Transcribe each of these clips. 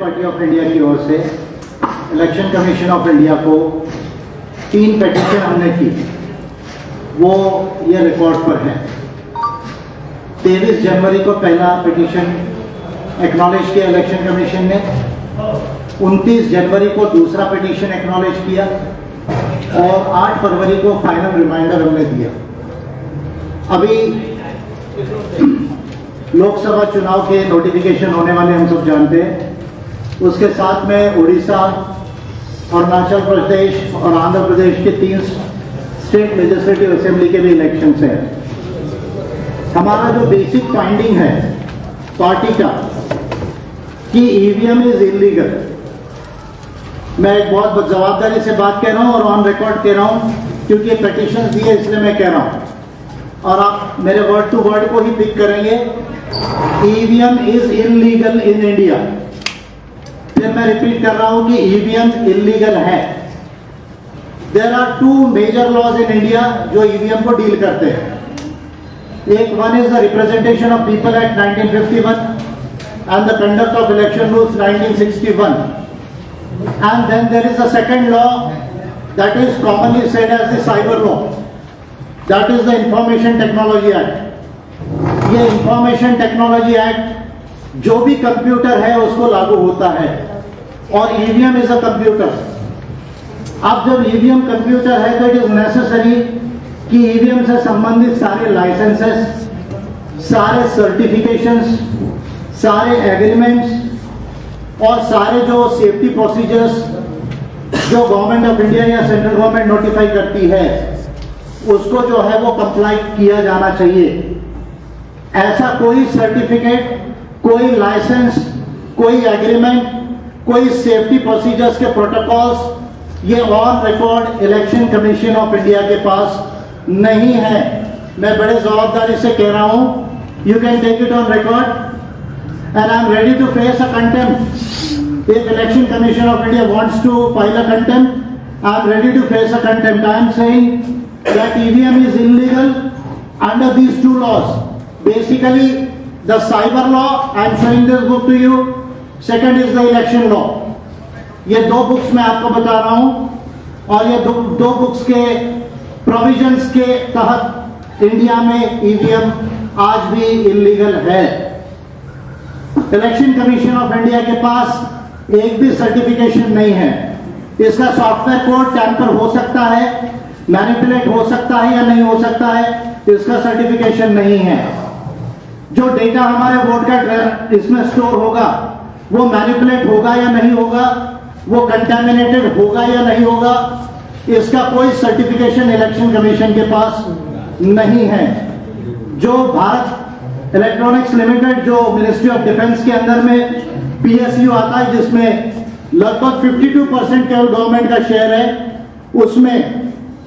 Party of India की ओर से election commission of India को 3 पिटीशन हमने की, वो ये रिकॉर्ड पर है। 23 जनवरी को पहला पिटीशन एक्नॉलेज किया इलेक्शन कमीशन ने, 29 जनवरी को दूसरा पिटीशन एक्नॉलेज किया और 8 फरवरी को फाइनल रिमाइंडर हमने दिया। अभी लोकसभा चुनाव के नोटिफिकेशन होने वाले हम सब जानते हैं, उसके साथ में उड़ीसा, अरुणाचल प्रदेश और आंध्र प्रदेश के 3 स्टेट लेजिस्लेटिव असेंबली के भी इलेक्शंस हैं। हमारा जो बेसिक फाइंडिंग है पार्टी का कि ईवीएम इज इलीगल, मैं एक बहुत जवाबदारी से बात कह रहा हूं और ऑन रिकॉर्ड कह रहा हूं क्योंकि ये पिटीशन दिए इसलिए मैं कह रहा हूं और आप मेरे वर्ड टू वर्ड को ही पिक करेंगे। EVM is illegal in India. फिर मैं रिपीट कर रहा हूं कि ईवीएम इलीगल है। There are 2 major laws in India जो ईवीएम को डील करते हैं। एक one is the representation of people act 1951 and the conduct of election rules 1961, and then there is a second law that is commonly said as the cyber law, that is the Information Technology Act। ये Information Technology Act जो भी computer है उसको लागू होता है और EVM is a computer. अब जब ईवीएम कंप्यूटर है तो इट इज नेसेसरी कि ईवीएम से संबंधित सारे लाइसेंसेस, सारे सर्टिफिकेशंस, सारे एग्रीमेंट्स और सारे जो सेफ्टी प्रोसीजर्स जो गवर्नमेंट ऑफ इंडिया या सेंट्रल गवर्नमेंट नोटिफाई करती है उसको जो है वो कंप्लाई किया जाना चाहिए। ऐसा कोई सर्टिफिकेट, कोई लाइसेंस, कोई एग्रीमेंट, कोई सेफ्टी प्रोसीजर्स के प्रोटोकॉल्स ये on record election commission of India के पास नहीं है। मैं बड़े जवाबदारी से कह रहा हूं, you can take it on record and I am ready to face a contempt. If Election Commission of India wants to file a contempt, I am ready to face a contempt. I am saying that EVM is illegal under these 2 laws. Basically, the cyber law, I am showing this book to you. Second is the election law. ये 2 books मैं आपको बता रहा हूं और ये दो books के प्रोविजंस के तहत इंडिया में ईवीएम आज भी इलीगल है। इलेक्शन कमीशन ऑफ इंडिया के पास एक भी सर्टिफिकेशन नहीं है। इसका सॉफ्टवेयर कोड टैंपर हो सकता है, मैनिपुलेट हो सकता है या नहीं हो सकता है, इसका सर्टिफिकेशन नहीं है। जो डेटा हमारे वोट का इसमें स्टोर होगा वो मैनिपुलेट होगा या नहीं होगा, वो कंटामिनेटेड होगा या नहीं होगा, इसका कोई सर्टिफिकेशन इलेक्शन कमीशन के पास नहीं है। जो भारत इलेक्ट्रॉनिक्स लिमिटेड जो मिनिस्ट्री ऑफ डिफेंस के अंदर में पीएसयू आता है जिसमें लगभग 52% केवल गवर्नमेंट का शेयर है, उसमें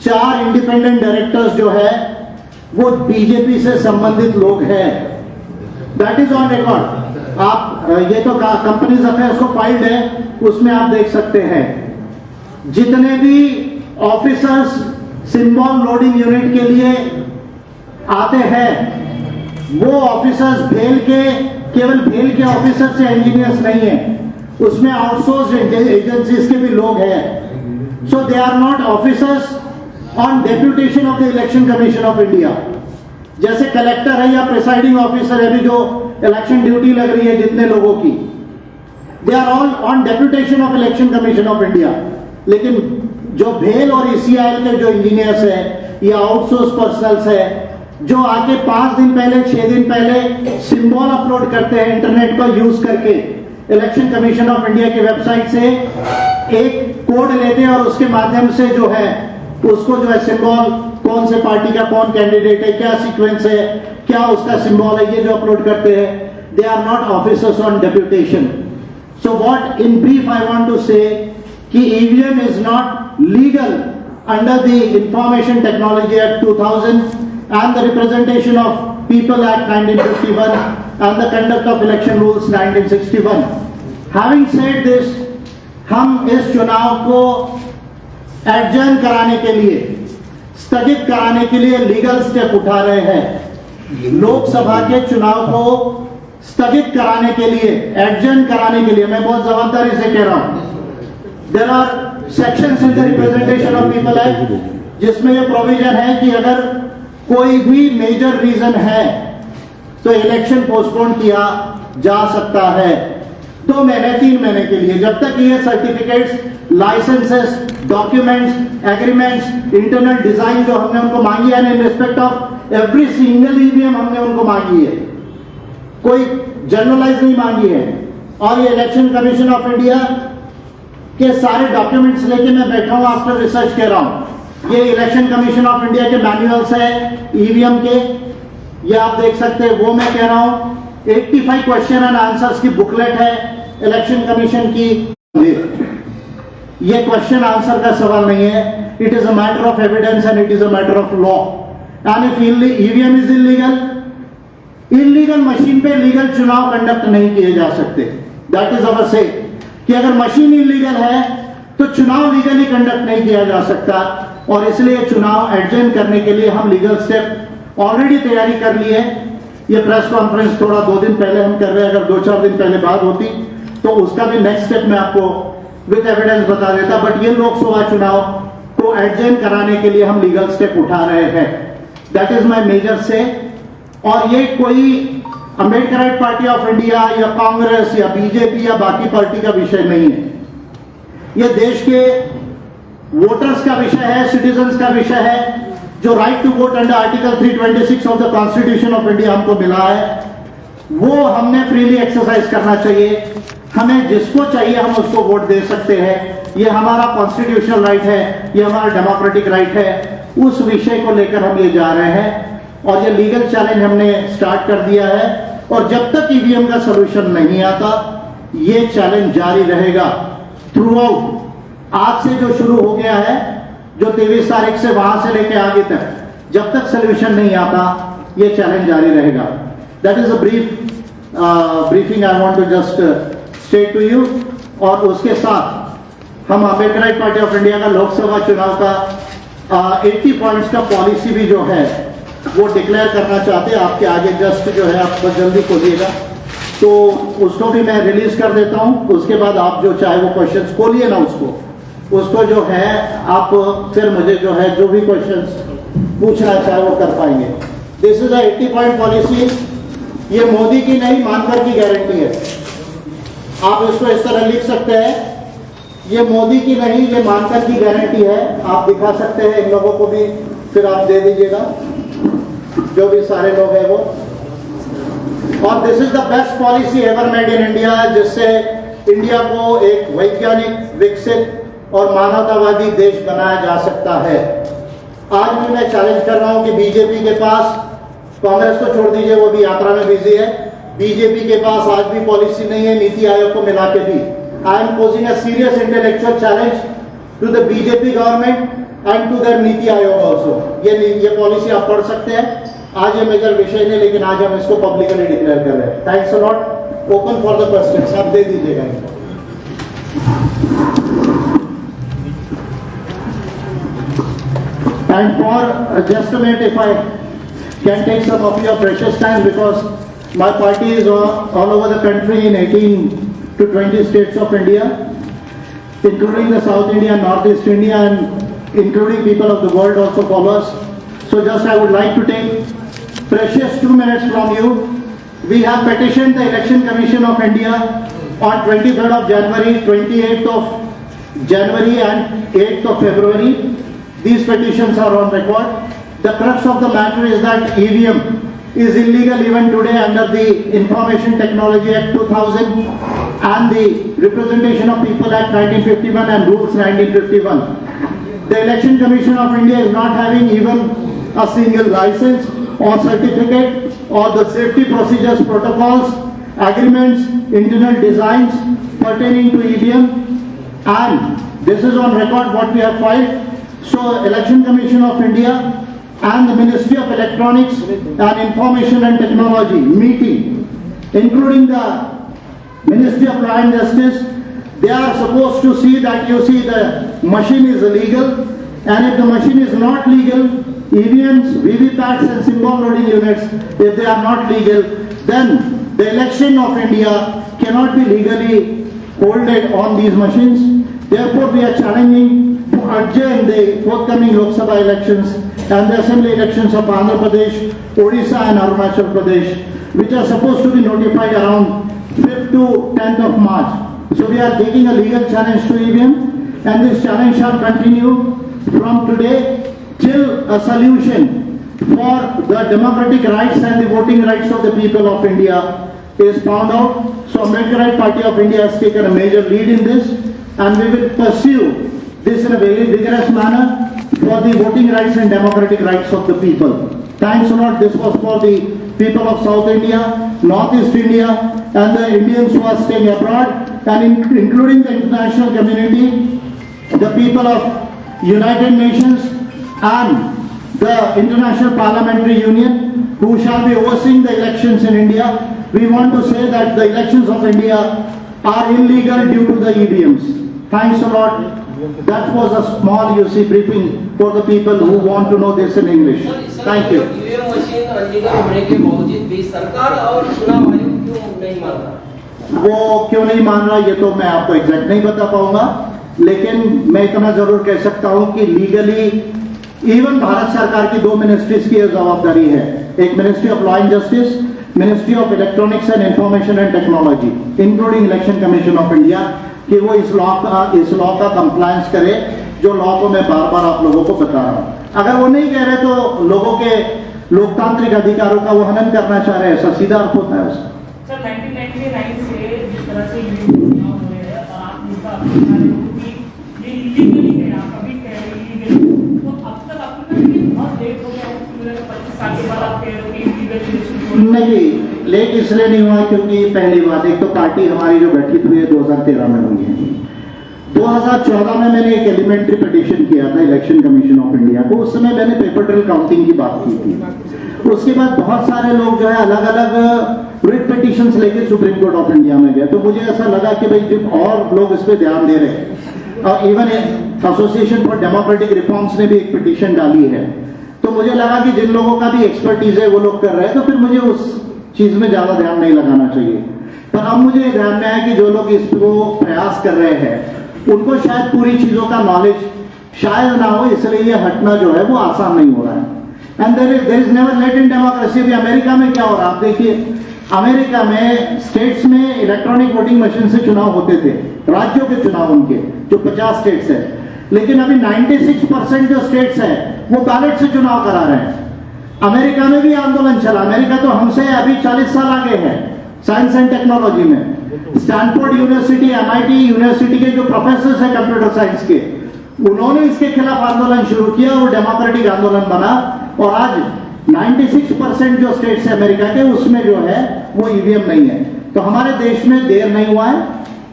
4 इंडिपेंडेंट डायरेक्टर्स जो है वो बीजेपी से संबंधित लोग हैं। That is on record. आप ये तो कंपनीज अफेयर्स को फाइल्ड है, उसमें आप देख सकते हैं। जितने भी ऑफिसर्स सिंबल लोडिंग यूनिट के लिए आते हैं वो ऑफिसर्स केवल भेल के ऑफिसर से इंजीनियर्स नहीं है, उसमें आउटसोर्स एजेंसीज के भी लोग हैं। So they are not officers on deputation of the election commission of India. जैसे कलेक्टर है या प्रिसाइडिंग ऑफिसर है, अभी जो इलेक्शन ड्यूटी लग रही है जितने लोगों की, they are all on deputation of election commission of India. लेकिन जो भेल और ईसीआईएल के जो इंजीनियर्स है या आउटसोर्स पर्सनल्स है जो आके 5 दिन पहले 6 दिन पहले सिंबल अपलोड करते हैं इंटरनेट का यूज करके, इलेक्शन कमीशन ऑफ इंडिया की वेबसाइट से एक कोड लेते हैं और उसके माध्यम से जो है उसको जो है सिंबल कौन से पार्टी का कौन कैंडिडेट है, क्या सीक्वेंस है, क्या उसका सिंबल है, ये जो अपलोड करते हैं, they are not officers on deputation. So what in brief I want to say कि EVM is not legal under the information technology act 2000 and the Representation of People Act 1951 and the Conduct of Election Rules 1961. Having said this, हम इस चुनाव को adjourn कराने के लिए, स्थगित कराने के लिए लीगल स्टेप उठा रहे हैं। लोकसभा के चुनाव को स्थगित कराने के लिए, एडजर्न कराने के लिए, मैं बहुत जवाबदारी से कह रहा हूं, there are sections in the representation of people act जिसमें यह प्रोविजन है कि अगर कोई भी मेजर रीजन है तो इलेक्शन पोस्टपोन किया जा सकता है 2 महीने 3 महीने के लिए, जब तक ये certificates, licences, documents, agreements, internal design जो हमने उनको मांगी है in respect of every single EVM हमने उनको मांगी है, कोई जनरलाइज नहीं मांगी है। और ये इलेक्शन कमीशन ऑफ इंडिया के सारे डॉक्यूमेंट्स लेके मैं बैठा हूं, आफ्टर रिसर्च कह रहा हूं। ये इलेक्शन कमीशन ऑफ इंडिया के मैनुअल्स है ईवीएम के, ये आप देख सकते हैं, वो मैं कह रहा हूं 85 क्वेश्चन एंड आंसर्स की बुकलेट है इलेक्शन कमीशन की। ये क्वेश्चन आंसर का सवाल नहीं है, it is a matter of evidence and it is a matter of law. And if EVM is illegal machine पे लीगल चुनाव कंडक्ट नहीं किए जा सकते। दैट इज अवर से कि अगर मशीन इलीगल है तो चुनाव लीगली कंडक्ट नहीं किया जा सकता, और इसलिए चुनाव एडजर्न करने के लिए हम लीगल स्टेप ऑलरेडी तैयारी कर ली है। ये प्रेस कॉन्फ्रेंस थोड़ा 2 दिन पहले हम कर रहे हैं, अगर 2-4 दिन पहले बात होती तो उसका भी नेक्स्ट स्टेप मैं आपको विद एविडेंस बता देता। बट ये लोकसभा चुनाव को एडजर्न कराने के लिए हम लीगल स्टेप उठा रहे हैं। दैट इज माय मेजर से। और ये कोई अम्बेडकराइट पार्टी ऑफ इंडिया या कांग्रेस या बीजेपी या बाकी पार्टी का विषय नहीं है, ये देश के वोटर्स का विषय है, सिटीजन्स का विषय है। जो right to vote under article 326 of the constitution of India हमको मिला है, वो हमने फ्रीली एक्सरसाइज करना चाहिए। हमें जिसको चाहिए हम उसको वोट दे सकते हैं, ये हमारा कॉन्स्टिट्यूशनल राइट है, ये हमारा डेमोक्रेटिक राइट है। उस विषय को लेकर हम ये जा रहे हैं और ये लीगल चैलेंज हमने स्टार्ट कर दिया है। और जब तक ईवीएम का सोल्यूशन नहीं आता, ये चैलेंज जारी रहेगा थ्रू आउट। आज से जो शुरू हो गया है, जो 23 तारीख से वहां से लेके आगे तक, जब तक सोल्यूशन नहीं आता, ये चैलेंज जारी रहेगा। That is a briefing I want to just state to you. और उसके साथ हम अम्बेडकराइट पार्टी ऑफ इंडिया का लोकसभा चुनाव का 80 पॉइंट्स का पॉलिसी भी जो है वो डिक्लेयर करना चाहते हैं। आपके आगे जस्ट जो है आप बस जल्दी खोलिएगा तो उसको भी मैं रिलीज कर देता हूं। उसके बाद आप जो चाहे वो क्वेश्चंस खोलिए ना, उसको जो है आप फिर मुझे जो है जो भी क्वेश्चंस पूछना चाहे वो कर पाएंगे। This is a 80 point policy. ये मोदी की नहीं, मानकर की गारंटी है। आप इसको इस तरह लिख सकते हैं, ये मोदी की नहीं, ये मानकर की गारंटी है। आप दिखा सकते हैं इन लोगों को भी, फिर आप दे दीजिएगा, जो भी सारे लोग हैं वो। और this is the best policy ever made in India, जिससे इंडिया को एक वैज्ञानिक, विकसित और मानवतावादी देश बनाया जा सकता है। आज भी मैं चैलेंज कर रहा हूं कि बीजेपी के पास, कांग्रेस को छोड़ दीजिए, वो भी यात्रा में बिजी है, बीजेपी के पास आज भी पॉलिसी नहीं है, नीति आयोग को मिला के भी। I am posing a serious intellectual challenge to the BJP government and to their NITI Aayog also. ये पॉलिसी आप पढ़ सकते हैं। आज ये मेजर विषय नहीं, लेकिन आज हम इसको पब्लिकली डिक्लेयर कर रहे हैं। Thanks a lot. Open for the questions, आप दे दीजिएगा इनको। And for just a minute, if I can take some of your precious time, because my party is all over the country in 18 to 20 states of India, including the South India, Northeast India, and including people of the world also follow us. So just I would like to take precious 2 minutes from you. We have petitioned the Election Commission of India on 23rd of January, 28th of January and 8th of February. These petitions are on record. The crux of the matter is that EVM is illegal even today under the Information Technology Act 2000 and the Representation of People Act 1951 and Rules 1951. The Election Commission of India is not having even a single license or certificate, or the safety procedures, protocols, agreements, internal designs pertaining to EVM, and this is on record what we have filed. So Election Commission of India and the Ministry of Electronics and Information and Technology meeting, including the Ministry of Law and Justice, they are supposed to see that the machine is illegal, and if the machine is not legal, EVMs, VVPATs and symbol loading units, if they are not legal, then the election of India cannot be legally holded on these machines. Therefore, we are challenging to adjourn the forthcoming Lok Sabha elections and the assembly elections of Andhra Pradesh, Odisha and Arunachal Pradesh, which are supposed to be notified around 5th to 10th of March. So we are taking a legal challenge to EVM, and this challenge shall continue from today till a solution for the democratic rights and the voting rights of the people of India is found out. So Ambedkarite Party of India has taken a major lead in this, and we will pursue this in a very vigorous manner for the voting rights and democratic rights of the people. Thanks a lot. This was for the people of South India, Northeast India, and the Indians who are staying abroad, and including the international community, the people of United Nations and the International Parliamentary Union, who shall be overseeing the elections in India. We want to say that the elections of India are illegal due to the EVMs. Thanks a lot. That was a small, briefing for the people who want to know this in English. Thank you. EVM machine illegal होने के बावजूद भी सरकार और चुनाव आयोग क्यों नहीं मान रहा? वो क्यों नहीं मान रहा ये तो मैं आपको एग्जैक्ट नहीं बता पाऊंगा, लेकिन मैं इतना जरूर कह सकता हूं कि लीगली इवन भारत सरकार की 2 मिनिस्ट्रीज की जवाबदारी है, एक ministry of law and justice, ministry of electronics and information and technology, including election commission of India, कि वो इस लॉ का कंप्लायंस करे जो लॉ को मैं बार बार आप लोगों को बता रहा हूं। अगर वो नहीं कह रहे तो लोगों के लोकतांत्रिक अधिकारों का वो हनन करना चाह रहे हैं, ऐसा सीधा अर्थ होता है उसका। सर 1999 से जिस तरह से ये चुनाव हो रहे हैं और आप इसका अपना रहे हो कि ये इलीगली है, आप अभी कह रहे हैं इलीगल, तो अब तक आपको लगा कि बहुत लेट हो गया है, 25 साल के बाद आप कह रहे हो कि इलीगल नहीं, लेट इसलिए नहीं हुआ क्योंकि पहली बात, एक तो पार्टी हमारी जो गठित हुई है 2013 में हुई है। 2014 में मैंने एक एलिमेंट्री पिटीशन किया था इलेक्शन कमीशन ऑफ इंडिया को, उस समय मैंने पेपर ट्रेल काउंटिंग की बात की थी। उसके बाद बहुत सारे लोग जो है अलग अलग रिट पिटीशंस लेके सुप्रीम कोर्ट ऑफ इंडिया में गए, तो मुझे ऐसा लगा कि भाई जब और लोग इस पे ध्यान दे रहे हैं, और even association for democratic reforms ने भी एक पिटीशन डाली है, तो मुझे लगा कि जिन लोगों का भी एक्सपर्टीज है वो लोग कर रहे हैं, तो फिर मुझे उस चीज में ज्यादा ध्यान नहीं लगाना चाहिए। पर अब मुझे ध्यान में आया कि जो लोग इसको प्रयास कर रहे हैं उनको शायद पूरी चीजों का नॉलेज शायद ना हो, इसलिए ये हटना जो है वो आसान नहीं हो रहा है। And there is never late in democracy. भी अमेरिका में क्या हो रहा है आप देखिए, अमेरिका में स्टेट्स में इलेक्ट्रॉनिक वोटिंग मशीन से चुनाव होते थे, राज्यों के चुनाव उनके जो 50 स्टेट्स है, लेकिन अभी 96% जो स्टेट्स है वो बैलेट से चुनाव करा रहे हैं। अमेरिका में भी आंदोलन चला, अमेरिका तो हमसे अभी 40 साल आगे है साइंस एंड टेक्नोलॉजी में। स्टैनफोर्ड यूनिवर्सिटी, MIT यूनिवर्सिटी के जो प्रोफेसर हैं कंप्यूटर साइंस के, उन्होंने इसके खिलाफ आंदोलन शुरू किया, वो डेमोक्रेटिक आंदोलन बना, और आज 96% जो स्टेट्स है अमेरिका के उसमें जो है वो EVM नहीं है। तो हमारे देश में देर नहीं हुआ है,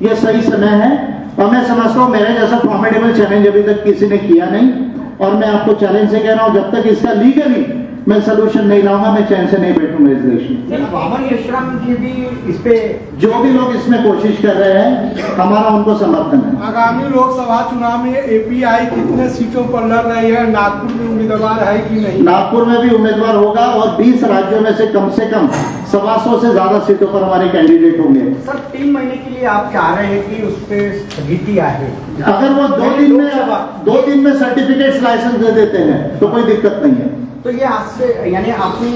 ये सही समय है, और मैं समझता हूं मेरे जैसा फॉर्मेडेबल चैलेंज अभी तक किसी ने किया नहीं, और मैं आपको चैलेंज से कह रहा हूं जब तक इसका लीगली मैं सोल्यूशन नहीं लाऊंगा मैं चैन से नहीं बैठूंगा इस देश में। वामन मिश्रम की भी इस पे जो भी लोग इसमें कोशिश कर रहे हैं हमारा उनको समर्थन है। आगामी लोकसभा चुनाव में API कितने सीटों पर लड़ रही है, नागपुर में उम्मीदवार है कि नहीं? नागपुर में भी उम्मीदवार होगा, और 20 राज्यों में से कम 125 से ज्यादा सीटों पर हमारे कैंडिडेट होंगे। सर 3 महीने के लिए आप चाह रहे हैं कि उस पर स्थगिति आए, अगर वो 2 दिन में सर्टिफिकेट लाइसेंस दे देते हैं तो कोई दिक्कत नहीं है। तो ये आज से यानी आपने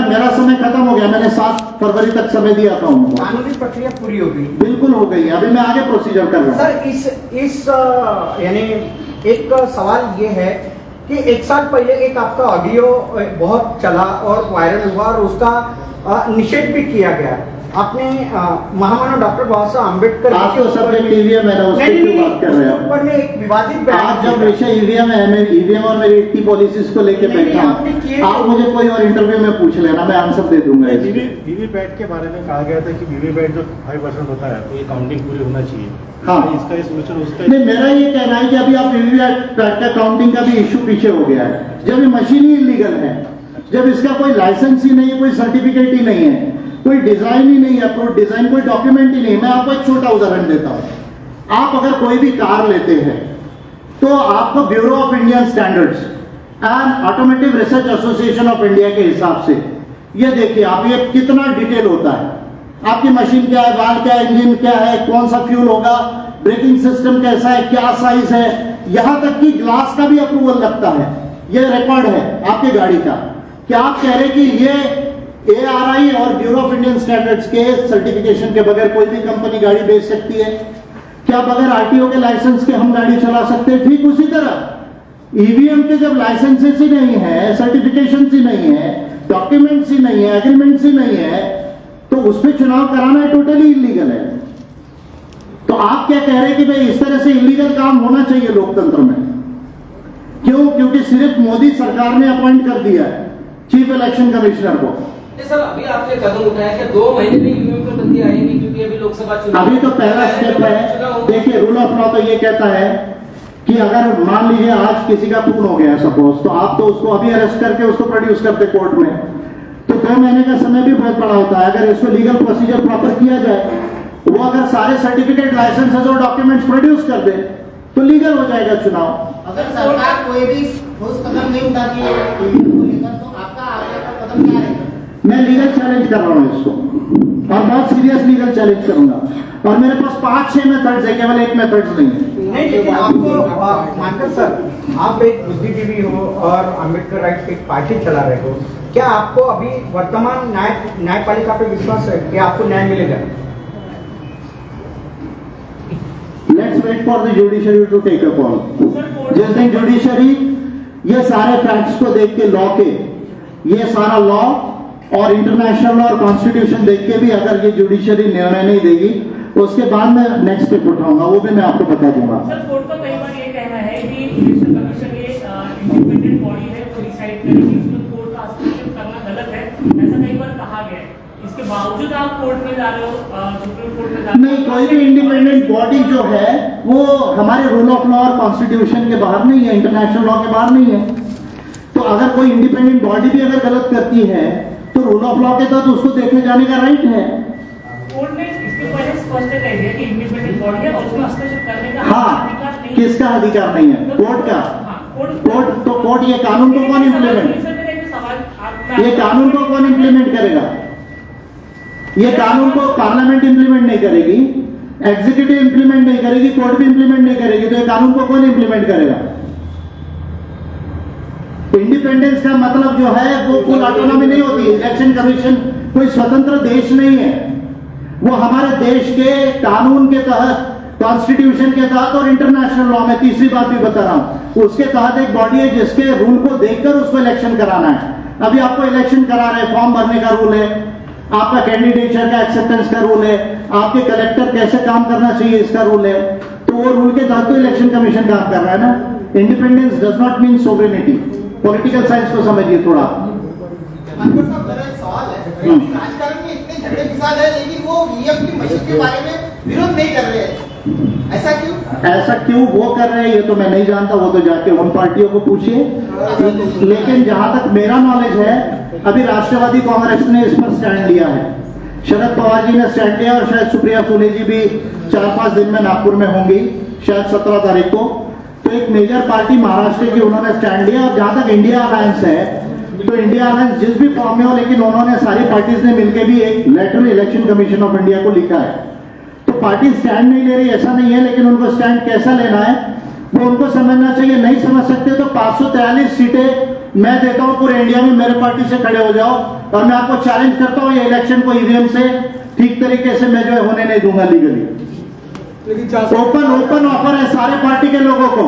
मेरा समय खत्म हो गया, मैंने 7 फरवरी तक समय दिया था उनको। कानूनी प्रक्रिया पूरी हो गई? बिल्कुल हो गई, अभी मैं आगे प्रोसीजर कर रहा हूँ। सर इस यानी एक सवाल ये है कि 1 साल पहले एक आपका ऑडियो बहुत चला और वायरल हुआ और उसका निषेध भी किया गया। आपने महामानव डॉक्टर बाबा साहब अम्बेडकर आप तो सब्जेक्ट EVM है ना, उसकी क्यों बात कर रहे हैं? ऊपर में एक विवादित आज जब विषय EVM है, मैं EVM और मेरी इतनी पॉलिसीज को लेके बैठा हूँ, आप मुझे कोई और इंटरव्यू में पूछ लेना, मैं आंसर दे दूंगा। वीवीपैट के बारे में कहा गया था कि वीवीपैट जो 5% होता है तो ये काउंटिंग पूरी होना चाहिए। हाँ, इसका सोल्यूशन उसका नहीं, मेरा ये कहना है कि अभी आप वीवीपैट का काउंटिंग का भी इश्यू पीछे हो गया है। जब ये मशीन ही इलीगल है, जब इसका कोई लाइसेंस ही नहीं है, कोई सर्टिफिकेट ही नहीं है, कोई डिजाइन ही नहीं है, अप्रूव डिजाइन कोई डॉक्यूमेंट ही नहीं। मैं आपको एक छोटा उदाहरण देता हूं। आप अगर कोई भी कार लेते हैं तो आपको bureau of Indian standards and automotive research association of India के हिसाब से ये देखिए आप, ये कितना डिटेल होता है, आपकी मशीन क्या है, वाल्व क्या है, इंजन क्या है, कौन सा फ्यूल होगा, ब्रेकिंग सिस्टम कैसा है, क्या साइज है, यहां तक कि ग्लास का भी अप्रूवल लगता है। ये रिकॉर्ड है आपकी गाड़ी का। क्या आप कह रहे कि ये ARI और ब्यूरो ऑफ इंडियन स्टैंडर्ड्स के सर्टिफिकेशन के बगैर कोई भी कंपनी गाड़ी बेच सकती है? क्या बगैर RTO के लाइसेंस के हम गाड़ी चला सकते हैं? ठीक उसी तरह ईवीएम के जब लाइसेंसेस ही नहीं है, सर्टिफिकेशन ही नहीं है, डॉक्यूमेंट्स ही नहीं है, एग्रीमेंट्स ही नहीं है, तो उस पर चुनाव कराना टोटली इलीगल है। तो आप क्या कह रहे हैं कि भाई इस तरह से इलीगल काम होना चाहिए लोकतंत्र में? क्यों? क्योंकि सिर्फ मोदी सरकार ने अपॉइंट कर दिया है चीफ इलेक्शन कमिश्नर को। सर अभी आपने कदम उठाया कि 2 महीने में ईवीएम पर बंदी आएगी, क्योंकि अभी लोकसभा चुनाव, अभी तो पहला स्टेप है। देखिए रूल ऑफ लॉ तो ये कहता है कि अगर मान लीजिए आज किसी का खून हो गया है सपोज, तो आप तो उसको अभी अरेस्ट करके उसको प्रोड्यूस करते कोर्ट में, तो 2 महीने का समय भी बहुत बड़ा होता है। अगर इसको लीगल प्रोसीजर प्रॉपर किया जाए, वो अगर सारे सर्टिफिकेट, लाइसेंसेस और डॉक्यूमेंट्स प्रोड्यूस कर दे तो लीगल हो जाएगा चुनाव। अगर सरकार कोई भी ठोस कदम नहीं उठाती है ईवीएम को लेकर, तो आपका आगे का कदम क्या रहेगा? मैं लीगल चैलेंज कर रहा हूं इसको, और बहुत सीरियस लीगल चैलेंज करूंगा, और मेरे पास 5-6 मेथड्स है, केवल एक मेथड्स नहीं है। नहीं, लेकिन आपको मानकर सर, आप एक बुद्धिजीवी हो और अम्बेडकर राइट्स की एक पार्टी चला रहे हो, क्या आपको अभी वर्तमान न्यायपालिका पे विश्वास है कि आपको न्याय मिलेगा? Let's wait for the judiciary to take a call. जिस दिन जुडिशरी ये सारे फैक्ट्स को देख के, लॉ के, ये सारा लॉ और इंटरनेशनल लॉ और कॉन्स्टिट्यूशन देख के भी अगर ये जुडिशरी निर्णय नहीं देगी, उसके बाद मैं नेक्स्ट स्टेप उठाऊंगा, वो भी मैं आपको बता दूंगा। सर कोर्ट का कई बार ये कहना है कि इलेक्शन कमीशन ये इंडिपेंडेंट बॉडी है, वो डिसाइड करेगी, इसमें कोर्ट का हस्तक्षेप करना गलत है, ऐसा कई बार कहा गया है। इसके बावजूद आप कोर्ट में जा रहे हो, सुप्रीम कोर्ट में जा रहे हो। नहीं, कोई भी इंडिपेंडेंट बॉडी जो है वो हमारे रूल ऑफ लॉ और कॉन्स्टिट्यूशन के बाहर नहीं है, इंटरनेशनल लॉ के बाहर नहीं है। तो अगर कोई इंडिपेंडेंट बॉडी भी अगर गलत करती है तो रूल ऑफ लॉ के तहत उसको देखे जाने का राइट है। कोर्ट ने इसके पहले स्पष्ट कह दिया कि इंडिपेंडेंट बॉडी है और उसमें हस्तक्षेप करने का अधिकार हाँ, नहीं। किसका अधिकार नहीं है? कोर्ट का। कोर्ट तो कोर्ट ये कानून को कौन इम्प्लीमेंट, ये कानून को कौन इम्प्लीमेंट करेगा? ये कानून को पार्लियामेंट इम्प्लीमेंट नहीं करेगी, एग्जीक्यूटिव इम्प्लीमेंट नहीं करेगी, कोर्ट भी इम्प्लीमेंट नहीं करेगी, तो ये कानून को कौन इम्प्लीमेंट करेगा? इंडिपेंडेंस का मतलब जो है वो फुल ऑटोनॉमी नहीं होती। इलेक्शन कमीशन कोई स्वतंत्र देश नहीं है, वो हमारे देश के कानून के तहत, कॉन्स्टिट्यूशन के तहत और इंटरनेशनल लॉ में, तीसरी बात भी बता रहा हूं, उसके तहत एक बॉडी है जिसके रूल को देखकर उसको इलेक्शन कराना है। अभी आपको इलेक्शन करा रहे, फॉर्म भरने का रूल है, आपका कैंडिडेचर का एक्सेप्टेंस का रूल है, आपके कलेक्टर कैसे काम करना चाहिए इसका रूल है, तो वो रूल के तहत तो इलेक्शन कमीशन काम कर रहा है ना। Independence does not mean sovereignty. Political science को समझिए थोड़ा। साहब मेरा एक सवाल है, राजकारण में इतने झगड़े फिसाद है लेकिन वो ईवीएम की मशीन के बारे में विरोध नहीं कर रहे हैं, ऐसा क्यों? ऐसा क्यों वो कर रहे हैं ये तो मैं नहीं जानता, वो तो जाके उन पार्टियों को पूछिए। लेकिन जहां तक मेरा नॉलेज है, अभी राष्ट्रवादी कांग्रेस ने इस पर स्टैंड लिया है, शरद पवार जी ने स्टैंड लिया, और शायद सुप्रिया सुले जी भी 4-5 दिन में नागपुर में होंगी, शायद 17 तारीख को। तो एक मेजर पार्टी महाराष्ट्र की उन्होंने स्टैंड लिया। और जहां तक इंडिया अलायंस है, तो इंडिया अलायंस जिस भी फॉर्म में हो, लेकिन उन्होंने सारी पार्टीज ने मिलकर भी एक letter election commission of India को लिखा है। तो पार्टी स्टैंड नहीं ले रही ऐसा नहीं है, लेकिन उनको स्टैंड कैसा लेना है वो उनको समझना चाहिए। नहीं समझ सकते तो 543 सीटें मैं देता हूं पूरे इंडिया में, मेरे पार्टी से खड़े हो जाओ, और मैं आपको चैलेंज करता हूं ये इलेक्शन को ईवीएम से ठीक तरीके से मैं जो है होने नहीं दूंगा लीगली। ओपन ऑफर है सारे पार्टी के लोगों को,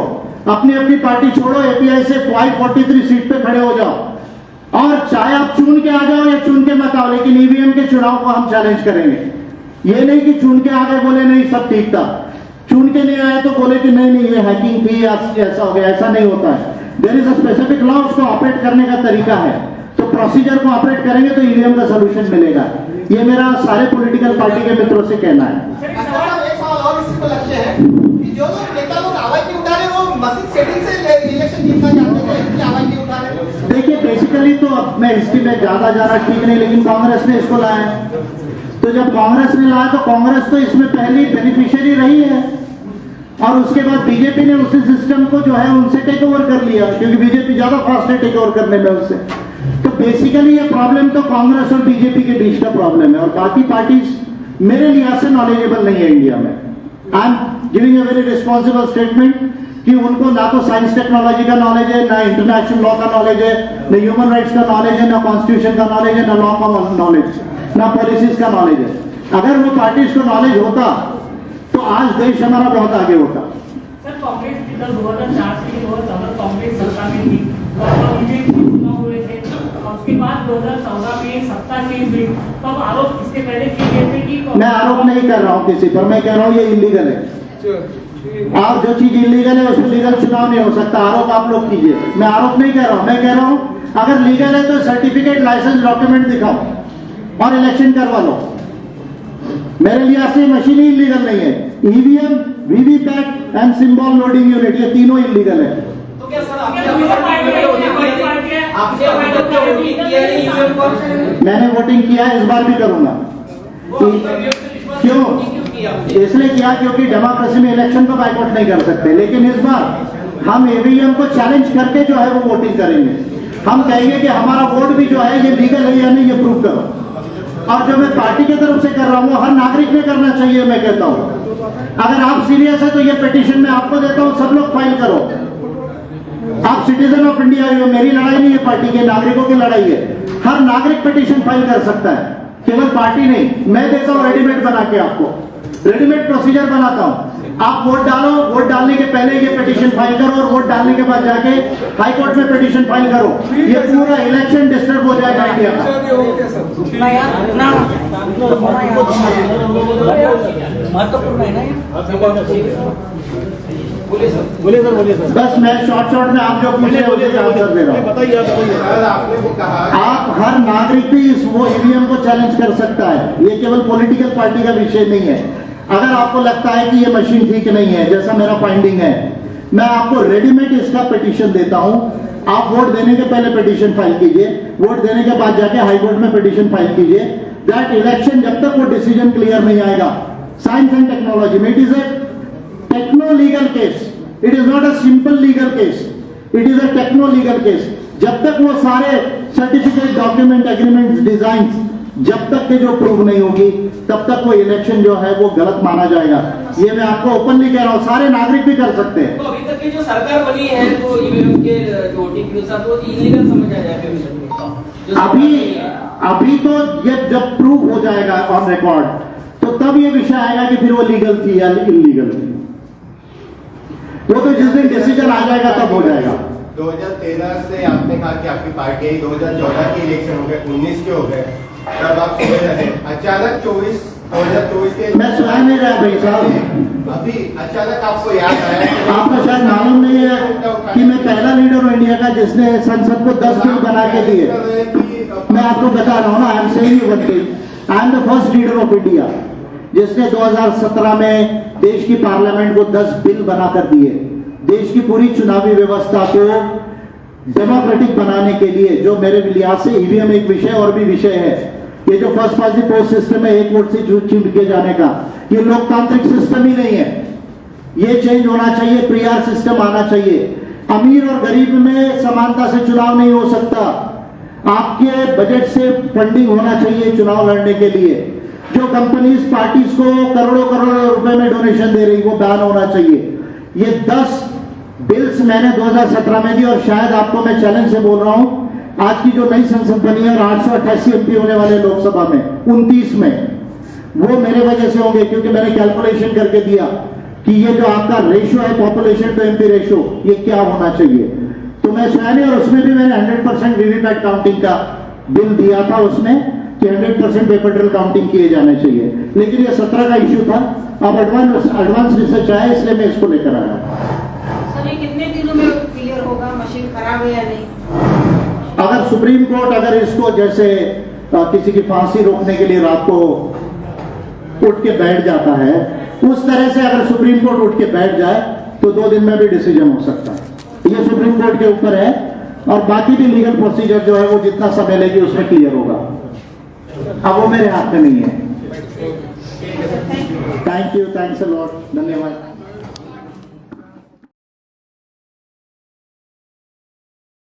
अपनी अपनी पार्टी छोड़ो, एपीआई से 543 सीट पे खड़े हो जाओ, और चाहे आप चुन के आ जाओ या चुन के मत आओ, लेकिन ईवीएम के चुनाव को हम चैलेंज करेंगे। ये नहीं कि चुन के आ गए बोले नहीं सब ठीक था, चुन के नहीं आए तो बोले कि नहीं ये हैकिंग थी या ऐसा हो गया, ऐसा नहीं होता है। There is a specific law, उसको ऑपरेट करने का तरीका है, तो प्रोसीजर को ऑपरेट करेंगे तो ईवीएम का सोल्यूशन मिलेगा। ये मेरा सारे पॉलिटिकल पार्टी के मित्रों से कहना है। एक सवाल और इसी को लगते हैं कि जो लोग नेता लोग आवाज नहीं उठा रहे, वो मशीन सेटिंग से इलेक्शन जीतना चाहते हैं, इसलिए आवाज नहीं उठा रहे। देखिए बेसिकली तो अब मैं हिस्ट्री में ज्यादा जाना ठीक नहीं, लेकिन कांग्रेस ने इसको लाया है। तो जब कांग्रेस ने लाया तो कांग्रेस तो इसमें पहली बेनिफिशियरी रही है, और उसके बाद बीजेपी ने उसी सिस्टम को जो है उनसे टेक ओवर कर लिया, क्योंकि बीजेपी ज्यादा फास्ट है टेक ओवर करने में उससे। तो बेसिकली ये प्रॉब्लम तो कांग्रेस और बीजेपी के बीच का प्रॉब्लम है, और बाकी पार्टीज मेरे लिहाज से नॉलेजेबल नहीं है इंडिया में। I am giving a very responsible statement कि उनको ना तो साइंस टेक्नोलॉजी का नॉलेज है, ना इंटरनेशनल लॉ का नॉलेज है, ना ह्यूमन राइट्स का नॉलेज है, ना कॉन्स्टिट्यूशन का नॉलेज है, ना लॉ का नॉलेज, ना पॉलिसीज का नॉलेज है। अगर वो पार्टीज को नॉलेज होता तो आज देश हमारा बहुत आगे होता। सर, कांग्रेस इधर 2004 से 2014 कांग्रेस सरकार में थी, चुनाव हुए थे, और उसके बाद 2014 में सत्ता चेंज हुई, तब आरोप इसके पहले किए गए थे कि मैं आरोप नहीं कर रहा हूं किसी पर, मैं कह रहा हूं ये इलीगल है। आप जो चीज इलीगल है उसमें लीगल चुनाव नहीं हो सकता। आरोप आप लोग कीजिए, मैं आरोप नहीं कर रहा हूं। मैं कह रहा हूं अगर लीगल है तो सर्टिफिकेट, लाइसेंस, डॉक्यूमेंट दिखाओ और इलेक्शन करवा लो। मेरे लिहाज से मशीन ही इलीगल नहीं है। EVM, VVPAT and symbol loading unit, ये तीनों इलीगल है। तो क्या सर आपने मैंने वोटिंग किया है, इस बार भी करूंगा। क्यों? इसलिए किया क्योंकि डेमोक्रेसी में इलेक्शन को बाइकआउट नहीं कर सकते, लेकिन इस बार हम ईवीएम को चैलेंज करके जो है वो वोटिंग करेंगे। हम कहेंगे कि हमारा वोट भी जो है ये लीगल है या नहीं, ये प्रूव करो। और जो मैं पार्टी की तरफ से कर रहा हूँ वो हर नागरिक में करना चाहिए। मैं कहता हूँ अगर आप सीरियस है तो ये पिटीशन मैं आपको देता हूँ, सब लोग फाइल करो। आप सिटीजन ऑफ इंडिया हो, मेरी लड़ाई नहीं है, पार्टी के नागरिकों की लड़ाई है। हर नागरिक पिटीशन फाइल कर सकता है, केवल पार्टी नहीं। मैं देता हूँ रेडीमेड बना के, आपको रेडीमेड प्रोसीजर बनाता हूँ। आप वोट डालो, वोट डालने के पहले ये पिटीशन फाइल करो और वोट डालने के बाद जाके हाई कोर्ट में पिटीशन फाइल करो। ये पूरा इलेक्शन डिस्टर्ब हो जाएगा इंडिया का। महत्वपूर्ण है ना, बोलिए सर। बस मैं शॉर्ट में आप जो पूछे उसे आंसर दे रहा हूँ। सर, आपने वो कहा आप हर नागरिक भी इस वो ईवीएम को चैलेंज कर सकता है, ये केवल पॉलिटिकल पार्टी का विषय नहीं है। अगर आपको लगता है कि ये मशीन ठीक नहीं है, जैसा मेरा फाइंडिंग है, मैं आपको रेडीमेड इसका पिटीशन देता हूं। आप वोट देने के पहले पिटीशन फाइल कीजिए, वोट देने के बाद जाके हाई कोर्ट में पिटीशन फाइल कीजिए। दैट इलेक्शन जब तक वो डिसीजन क्लियर नहीं आएगा, साइंस एंड टेक्नोलॉजी में, it is a techno legal case, it is not a simple legal case, it is a techno legal case. जब तक वो सारे सर्टिफिकेट, डॉक्यूमेंट, एग्रीमेंट, डिजाइन जब तक के जो प्रूव नहीं होगी, तब तक वो इलेक्शन जो है वो गलत माना जाएगा। ये मैं आपको ओपनली कह रहा हूँ, सारे नागरिक भी कर सकते हैं। तो अभी तक की जो सरकार बनी है तो ईवीएम के जो वोटिंग के साथ वो इलीगल समझा जाएगा। अभी तो ये जब प्रूव हो जाएगा ऑन रिकॉर्ड, तो तब ये विषय आएगा कि फिर वो लीगल थी या इलीगल थी। वो तो जिस दिन डिसीजन आ जाएगा तब हो जाएगा। 2013 से आपने कहा कि आपकी पार्टी आई, 2014 के इलेक्शन हो गए, 19 के हो गए, तब आप सोए रहे। अचानक 2024 के मैं सुना नहीं रहा भाई साहब, अभी अचानक आपको याद आया। आपको शायद मालूम नहीं है कि मैं पहला लीडर हूँ इंडिया का जिसने संसद को 10 बिल बना के दिए। मैं आपको बता रहा हूँ ना, I am saying you one thing, I am the first leader of India जिसने 2017 में देश की पार्लियामेंट को 10 बिल बनाकर दिए। देश की पूरी चुनावी व्यवस्था को डेमोक्रेटिक बनाने के लिए, जो मेरे लिहाज से ईवीएम एक विषय और भी विषय है, ये जो first pass the post system है, एक वोट से चुन के जाने का, ये लोकतांत्रिक सिस्टम ही नहीं है। ये चेंज होना चाहिए, प्रीआर सिस्टम आना चाहिए। अमीर और गरीब में समानता से चुनाव नहीं हो सकता। आपके बजट से फंडिंग होना चाहिए चुनाव लड़ने के लिए। जो कंपनीज पार्टीज को करोड़ों करोड़ों रुपए में डोनेशन दे रही, वो बैन होना चाहिए। ये 10 बिल्स मैंने 2017 में दी, और शायद आपको मैं चैलेंज से बोल रहा हूं, आज की जो नई संसद बनी है और 888 एमपी होने वाले लोकसभा में 29 में, वो मेरे वजह से होंगे, क्योंकि मैंने कैलकुलेशन करके दिया कि ये जो आपका रेशियो है पॉपुलेशन टू एमपी रेशियो, ये क्या होना चाहिए। तो मैं स्वयं, और उसमें भी मैंने 100% वीवीपैट काउंटिंग का बिल दिया था उसमें कि 100% पेपर ट्रेल काउंटिंग किए जाने चाहिए। लेकिन ये 17 का इश्यू था, अब एडवांस रिसर्च आया, इसलिए मैं इसको लेकर आया। सर, ये कितने दिनों में क्लियर होगा, मशीन खराब है या नहीं? अगर सुप्रीम कोर्ट अगर इसको जैसे किसी की फांसी रोकने के लिए रात को उठ के बैठ जाता है, उस तरह से अगर सुप्रीम कोर्ट उठ के बैठ जाए तो 2 दिन में भी डिसीजन हो सकता है। ये सुप्रीम कोर्ट के ऊपर है, और बाकी भी लीगल प्रोसीजर जो है वो जितना समय लेगी उसमें क्लियर होगा। अब वो मेरे हाथ में नहीं है। Thank you, thanks a lot, धन्यवाद।